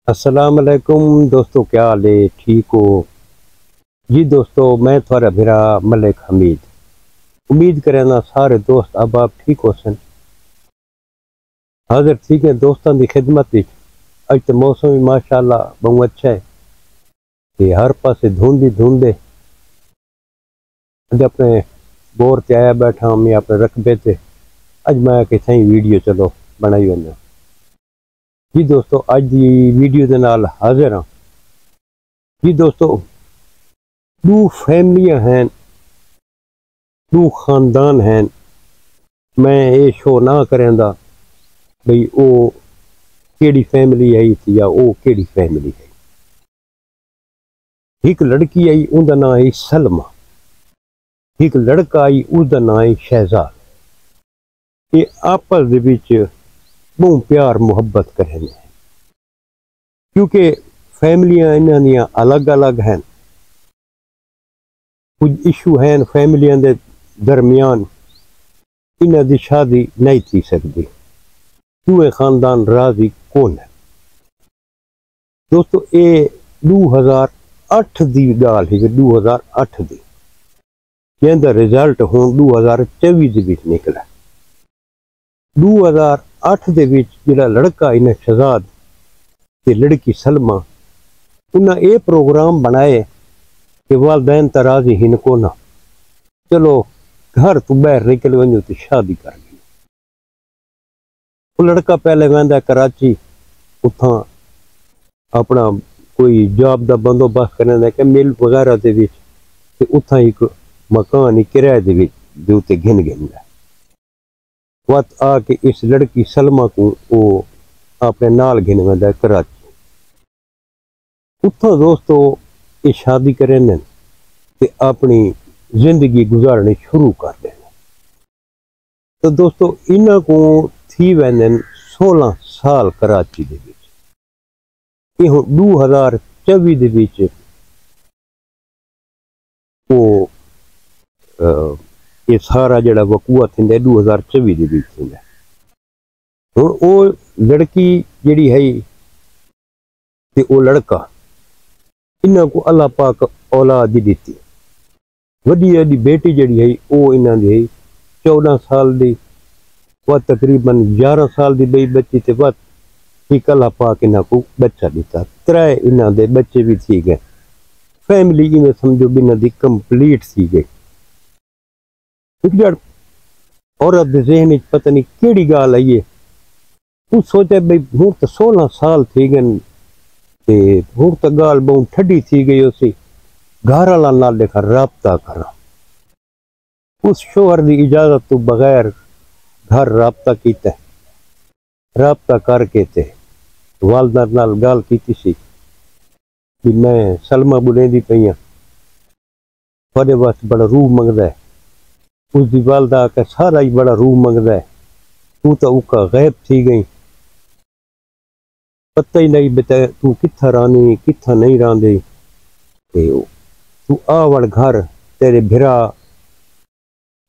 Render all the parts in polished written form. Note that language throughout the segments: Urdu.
السلام علیکم دوستو، کیا حال ہے؟ ٹھیک ہو جی دوستو؟ میں تھوڑا بھرا ملک حمید امید کرنا سارے دوست اب آپ ٹھیک ہو سن حاضر ٹھیک ہے دوستان دی خدمت وچ۔ اج تو موسم بھی ماشاءاللہ بہت اچھا ہے کہ ہر پاسے دھوندے اج اپنے بور تے آیا بیٹھا میں اپنے رقبے تے۔ اج میں کہ تھیں ویڈیو چلو بنائی ہونا جی دوستو، اج دی ویڈیو دے نال حاضر ہاں جی دوستو۔ دو فیملیاں ہیں، دو خاندان ہیں۔ میں یہ شو نہ کریں دا بھئی او کیڑی فیملی آئی تھی یا او کیڑی فیملی ہے۔ ایک لڑکی آئی ان دا نام ہے سلمہ، ایک لڑکا آئی اس دا نام ہے شہزاد۔ یہ آپس دے وچ بہت پیار محبت کریں ہیں کیونکہ فیملیاں انہاں دیاں الگ الگ ہیں۔ کچھ ایشو ہیں فیملیاں دے درمیان، انہاں دی شادی نہیں تھی سکتی، دوے خاندان راضی کون ہے دوستو۔ اے 2008 دی گال ہے، 2008 دی جن دا رزلٹ ہون 2024 دے وچ نکلا۔ 2008 دے وچ جڑا لڑکا انہیں شہزاد تے لڑکی سلمہ انہاں اے پروگرام بنائے کہ والدین تراضی ہن کو نہ چلو گھر تو باہر نکل ونجو تے شادی کر گئی۔ وہ لڑکا پہلے ویندا کراچی، اتھاں اپنا کوئی جاب دا بندوبست کرنے کہ مل وغیرہ دے وچ تے اتھاں ایک مکان کرائے دے وچ دے اتے گھن گیا۔ وقت آ کے اس لڑکی سلمہ کو وہ اپنے نال گھن ویندا کراچی۔ اتھاں دوستو یہ شادی کریں تے اپنی زندگی گزارنی شروع کر دیں۔ تو دوستو انہاں کو تھی ویندن 16 سال کراچی دے وچ۔ یہ 2024 دے وچ وہ یہ سارا جڑا وقوع تھیندا 2024 دے وچ تھیندا۔ ہن او لڑکی جڑی ہے تے او لڑکا انہاں کو اللہ پاک اولاد دیتی۔ وڈی دی بیٹی جڑی ہے او انہاں دی 14 سال دی، وہ تقریباً 11 سال دی بئی بچی تے وقت ایک اللہ پاک انہاں کو بچہ دیتا۔ ترے انہاں دے بچے بھی تھی گئے، فیملی میں سمجھو بھی انہاں دی کمپلیٹ تھی گئی۔ ایک جڑ عورت دے ذہن وچ پتہ نہیں کیڑی گال آئی ہے، وہ سوچے بھئی ہوں تو 16 سال تھی گئے تے ہوں تو گال بہت ٹھڈی تھی گئی اسی گھر والا نال دیکھا رابطہ کرا۔ اس شوہر دی اجازت تو بغیر گھر رابطہ کیتا ہے، رابطہ کر کے تے والدہ نال گال کیتی سی کہ میں سلمہ بلیندی پئی ہاں، تھوڑے واسطے بڑا روح منگدا ہے۔ اس دی والدہ کہ سارا ہی بڑا روح منگدا ہے، تو اوکا غیب تھی گئی، پتہ ہی نہیں بتا تو کتھا رانی کتھا نہیں راندی، تو آوڑ گھر تیرے بھرا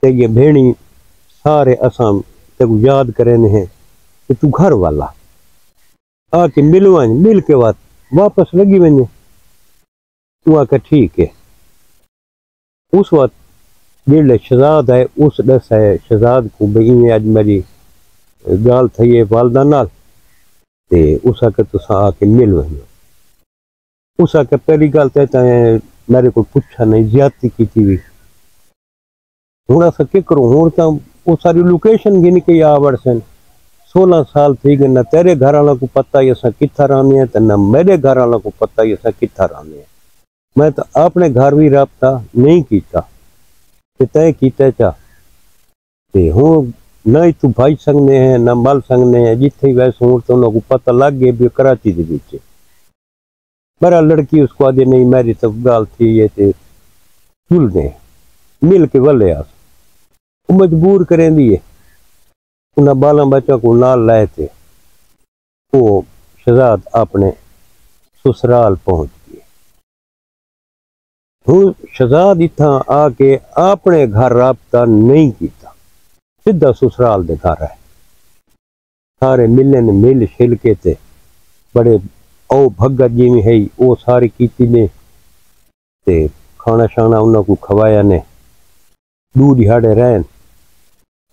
تیری بھینی سارے اساں تیکو یاد کریں ہیں کہ تو گھر والا آ کے ملوائیں، مل کے بعد واپس لگی وینے۔ تو آکے ٹھیک ہے۔ اس وقت جیڑے شہزاد ہے اس دس ہے شہزاد کو بھئی اج میری گال تھی ہے والدہ نال تے اس آکے تسا آ کے مل وینے۔ اس آکے پہلی گال تے میرے کو پوچھا نہیں، زیادتی کی تھی بھی ہوں ایسا کیا کروں؟ ہوں تو وہ ساری لوکیشن گن کے آوڑ سن 16 سال تھی گئے، نہ تیرے گھر والا کو پتہ ہی اسا کتھا رانے ہیں نہ میرے گھر والا کو پتہ ہی اسا کتھا رانے ہیں۔ میں تو اپنے گھر بھی رابطہ نہیں کیتا کہ تے کیتے چاہ تے ہوں نہ ہی تو بھائی سکنے ہیں نہ مل سکنے ہیں، جتھے ویسے ہوں تو انہوں کو پتہ لگ گئے بھی کراچی دے بیچے۔ میرا لڑکی اس کو آدھے نہیں میری تو گال تھی یہ تے چل دیں مل کے ولے آس وہ مجبور کریں دیئے۔ انہاں بالاں بچوں کو نال لائے تھے، وہ شہزاد اپنے سسرال پہنچ گئے۔ ہوں شہزاد اتھاں آ کے اپنے گھر رابطہ نہیں کیتا، سدھا سسرال دے گھر ہے۔ سارے ملنے مل شل کے تے بڑے او بھگت جی میں ہے وہ ساری کیتی نے تے کھانا شانا انہوں کو کھوایا نے 2 دہاڑے رہن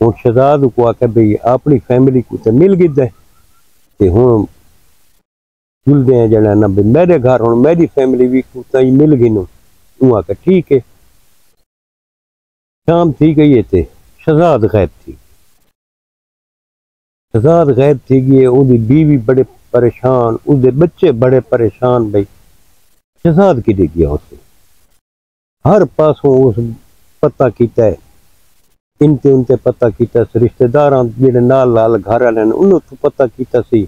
ہوں شہزاد کو آکے بھئی اپنی فیملی کو تے مل گئی دے تے ہوں جلدے ہیں جڑا نا بھئی میرے گھر ہوں میری فیملی بھی کو تے مل گئی نو وہ آکے ٹھیک ہے شام تھی گئی تے شہزاد غائب تھی شہزاد غائب تھی گئی ان دی بیوی بڑے پریشان ان دے بچے بڑے پریشان بھئی شہزاد کی دے گیا اسے ہر پاسوں اس پتہ کیتا ہے انتے پتہ کیتا سی رشتہ داران جڑے نال لال گھر والے انہوں تو پتہ کیتا سی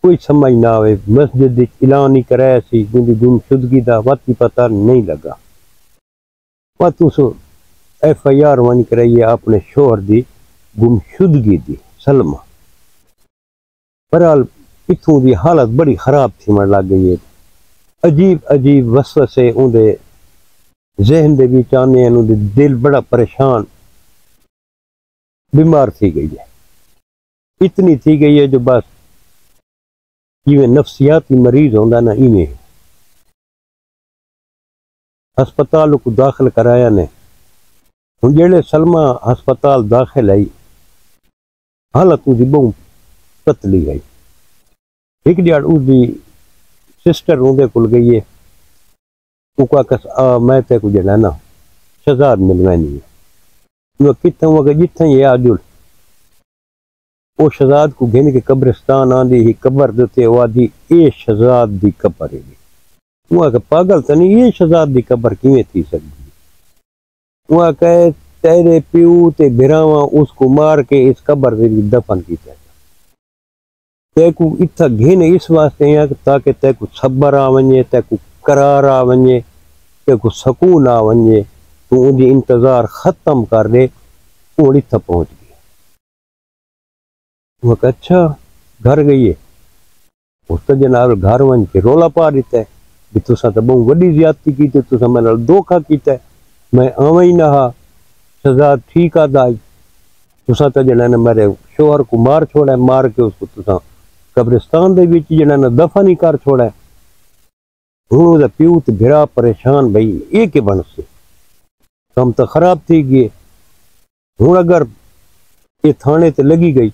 کوئی سمجھ نہ آئے مسجد اعلان ہی کرایا سی جن دی گمشدگی دا وقت پتہ نہیں لگا وقت اس ایف آئی آر ون کرائی اپنے شوہر دی گمشدگی دی سلمہ برحال اتھوں دی حالت بڑی خراب تھی من لگ گئی ہے عجیب وسوسے ان دے ذہن دے وچ آنے ہیں ان دے دل بڑا پریشان بیمار تھی گئی ہے اتنی تھی گئی ہے جو بس یہ نفسیاتی مریض ہوندا نا ایویں ہسپتال کو داخل کرایا نے ہن جڑے سلمہ ہسپتال داخل آئی حالت دی بہت پتلی گئی ایک دیڑ اس دی سسٹر اندے کول گئی ہے وہ کو کس میں تے کو جڑا نا شہزاد ملوانی ہے وہ کتھوں وہ جتھیں یہ آجل وہ شہزاد کو گھن کے قبرستان آندی ہی قبر دیتے وہ آدھی اے شہزاد دی قبر ہے وہ کہ پاگل تو نہیں یہ شہزاد دی قبر کیویں تھی سکتی وہ کہ تیرے پیو تے بھراواں اس کو مار کے اس قبر دے دفن کیتا تے کو اتھا گھن اس واسطے ہیں تاکہ تے کو صبر آ ونجے تے کو قرار آ ونجے تے کو سکون آ ونجے تو ان دی انتظار ختم کر دے وہ اتھا پہنچ گئی وہ کہ اچھا گھر گئی ہے اس تا جناب گھر ون کے رولا پا دیتا ہے بھی تسا تو بہت وڈی زیادتی کی تے تسا میں نال دھوکا کیتا ہے میں آواں ہی نہ ہا شہزاد ٹھیک آ دائی تسا تو جناب میرے شوہر کو مار چھوڑا ہے مار کے اس کو تسا قبرستان دے وچ جناب دفن ہی کر چھوڑا ہے ہوں دا پیو تے بھرا پریشان بھئی یہ کہ بن سے کم تو خراب تھی گئے ہوں اگر یہ تھانے تے لگی گئی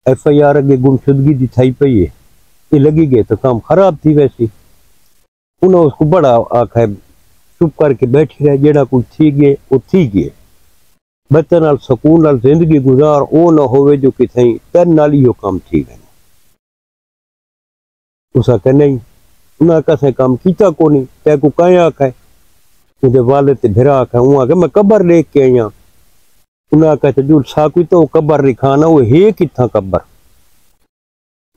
ایف آئی آر اگے گمشدگی دی تھائی پئی ہے یہ لگی گئے تو کام خراب تھی ویسی انہوں اس کو بڑا آکھا ہے چپ کر کے بیٹھی رہے جیڑا کوئی تھی گئے وہ تھی گئے بچے نال سکون نال زندگی گزار او نہ ہوئے جو کتھیں تین نال ہی کام تھی گئے اسا کہ نہیں انہاں کسے کام کیتا کو نہیں تے کو کہیں آکھا ہے مجھے والد تے بھرا آکھا ہے انہاں کہ میں قبر لے کے آئی ہاں انہاں کہتے جو ساکوی تو قبر رکھانا وہ ہے کتھا قبر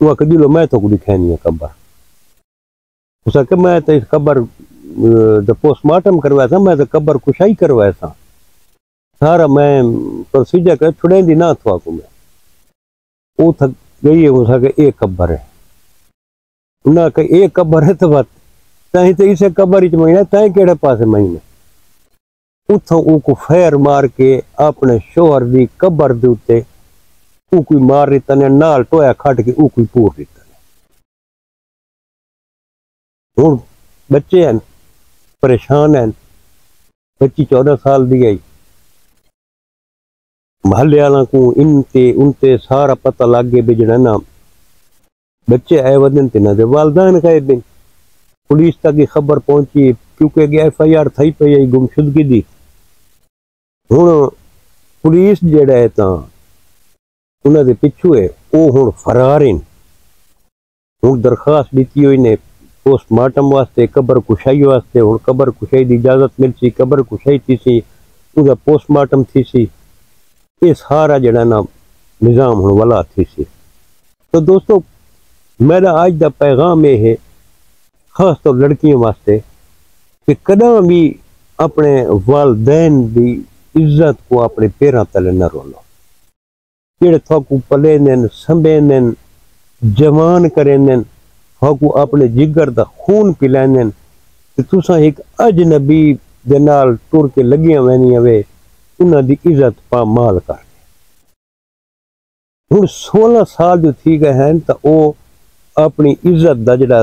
انہاں کہ جو میں تو کو دکھانی ہے قبر اسا کہ میں تو اس قبر دا پوسٹ مارٹم کروایا تھا میں تو قبر کشائی کروایا تھا سارا میں پروسیجر کر چھڑیں دی نہ تھوا کو میں وہ تھک گئی ہے اسا کہ ایک قبر ہے انہاں کہ ایک قبر ہے تو بات تائیں تو اسے قبر ہی مہینہ تائیں کیڑے پاسے مہینہ اتھوں او کو فیر مار کے اپنے شوہر دی قبر دوتے او کوئی مار دیتا نے نال ٹویا کھٹ کے او کوئی پور دیتا نے ہوں بچے ہیں پریشان ہیں بچی 14 سال دی گئی محلے والا کو انتے سارا پتہ لگ گئے بھی جڑا نا بچے آئے ودن تے نہ دے والدین گئے دن پولیس تک کی خبر پہنچی کیونکہ ایف آئی آر تھئی پئی ہے گمشدگی دی ہوں پولیس جڑا ہے تا انہاں دے پچھو ہے او ہن فرار ہیں ہن درخواست دیتی ہوئی نے پوسٹ مارٹم واسطے قبر کشائی واسطے ہن قبر کشائی دی اجازت مل سی قبر کشائی تھی سی او دا پوسٹ مارٹم تھی سی یہ سارا جڑا نا نظام ہن والا تھی سی تو دوستو میرا آج دا پیغام یہ ہے خاص طور لڑکیوں واسطے کہ کداں بھی اپنے والدین دی عزت کو اپنے پیراں تلے نہ رولو جڑے تھوکو پلے نن سنبے نن جوان کرے نن تھوکو اپنے جگر دا خون پلائے نن کہ تساں ایک اجنبی دے نال ٹر کے لگیاں وینیاں وے انہاں دی عزت پا مال کر ہن 16 سال جو تھی گئے ہیں تو او اپنی عزت دا جڑا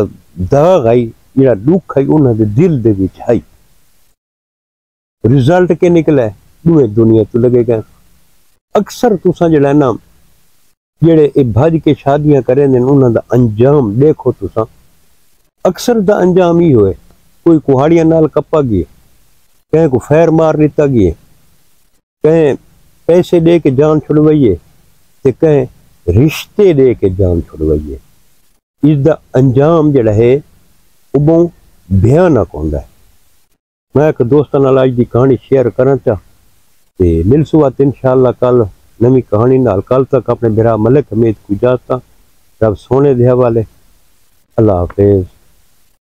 داغ آئی جڑا دکھ آئی انہاں دے دل دے وچ آئی رزلٹ کے نکلا ہے دوئے دنیا تو لگے گا اکثر تساں جڑا ہے نا جڑے اے بھج کے شادیاں کریں دے انہاں دا انجام دیکھو تساں اکثر دا انجام ہی ہوئے کوئی کوہاڑیاں نال کپا گئے کہیں کو فیر مار لیتا گئے کہیں پیسے دے کے جان چھڑوائیے تے کہیں رشتے دے کے جان چھڑوائیے اس دا انجام جڑا ہے وہ بہت بھیانک ہوندا ہے میں ایک دوستاں نال اج دی کہانی شیئر کرنا چاہ تے مل سوات انشاءاللہ کل نمی کہانی نال کل تک اپنے برا ملک حمید کو اجازت رب سونے دے حوالے اللہ حافظ